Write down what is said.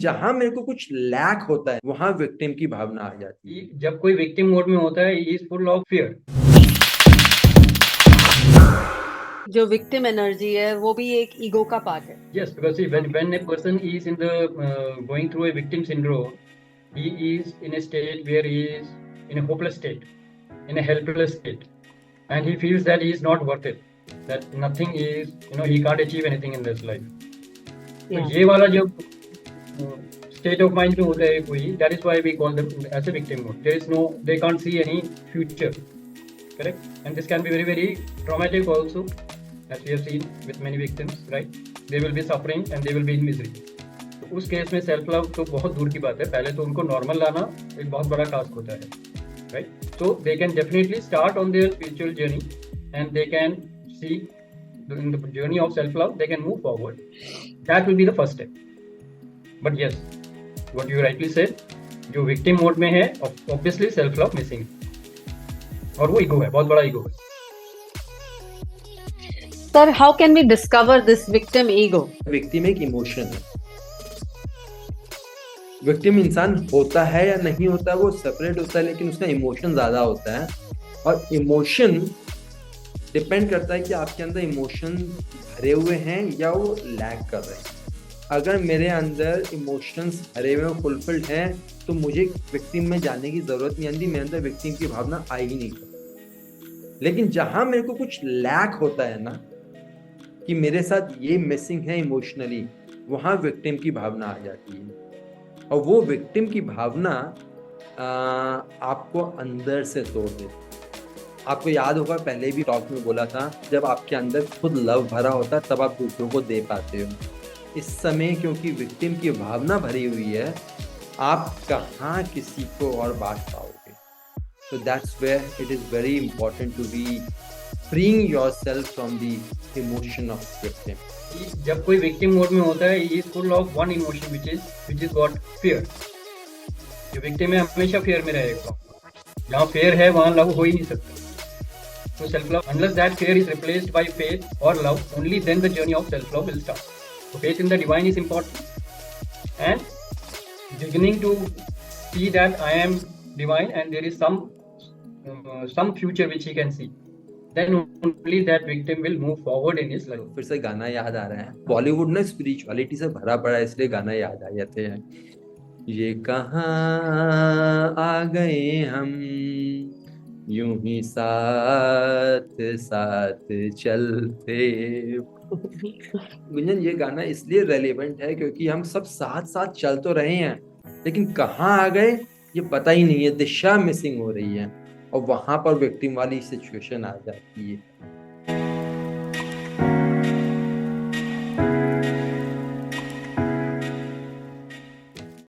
जहां मेरे को कुछ लैक होता है वहां विक्टिम की भावना आ जाती है। जब कोई विक्टिम मोड में होता है, he is full of fear. जो विक्टिम एनर्जी है वो भी एक ईगो का पार्ट है। Yes, because see, when a person is in the going through a victim syndrome, he is in a state where he is in a hopeless state, in a helpless state, and he feels that he is not worth it, that nothing is, he can't achieve anything in this life. तो Yeah. ये वाला जो state of mind में होता है कोई, that is why we call them as a victim mode. They can't see any future, correct? And this can be very, very traumatic also, as we have seen with many victims, right? They will be suffering and they will be in misery. तो उस case में self love तो बहुत दूर की बात है, पहले तो उनको नॉर्मल लाना एक बहुत बड़ा टास्क होता है, right? So they can definitely start on their spiritual journey and they can see in the journey of self love, they can move forward. That will be the first step. But yes, what you rightly said, जो victim mode में है, obviously self love missing है, और वो ego है, बहुत बड़ा ego है। Sir, how can we discover this victim ego? Victim एक इमोशन है। विक्टिम इंसान होता है या नहीं होता वो सेपरेट होता है, लेकिन उसका इमोशन ज्यादा होता है। और इमोशन डिपेंड करता है कि आपके अंदर इमोशन भरे हुए हैं या वो लैक कर रहे हैं। अगर मेरे अंदर इमोशंस भरे हुए फुलफिल्ड हैं तो मुझे विक्टिम में जाने की जरूरत नहीं आती, मेरे अंदर विक्टिम की भावना आ ही नहीं सकती। लेकिन जहां मेरे को कुछ लैक होता है ना, कि मेरे साथ ये मिसिंग है इमोशनली, वहां विक्टिम की भावना आ जाती है। और वो विक्टिम की भावना आपको अंदर से तोड़ देती है। आपको याद होगा पहले भी टॉक में बोला था, जब आपके अंदर खुद लव भरा होता है तब आप दूसरों को दे पाते हो। इस समय क्योंकि विक्टिम की भावना भरी हुई है, आप कहाँ किसी को और बांट पाओगे। तो that's where it is very important to be freeing yourself from the emotion of victim. जब कोई विक्टिम मोड में होता है, he is full of one emotion which is what fear। जो विक्टिम है हमेशा फियर में रहेगा, जहाँ फेयर है वहाँ लव हो ही नहीं सकता। So self-love, unless that fear is replaced by faith or love, only then the journey of self-love will start. So faith in the divine is important, and beginning to see that I am divine and there is some future which he can see. Then only that victim will move forward in his life. फिर से गाना याद आ रहा है, बॉलीवुड ना spirituality से भरा पड़ा है, इसलिए गाना याद आ जाते हैं। ये कहाँ आ गए हम, यूं ही साथ साथ चलते। गुंजन, ये गाना इसलिए रेलेवेंट है क्योंकि हम सब साथ साथ चल तो रहे हैं, लेकिन कहाँ आ गए ये पता ही नहीं है, दिशा मिसिंग हो रही है, और वहां पर विक्टिम वाली सिचुएशन आ जाती है।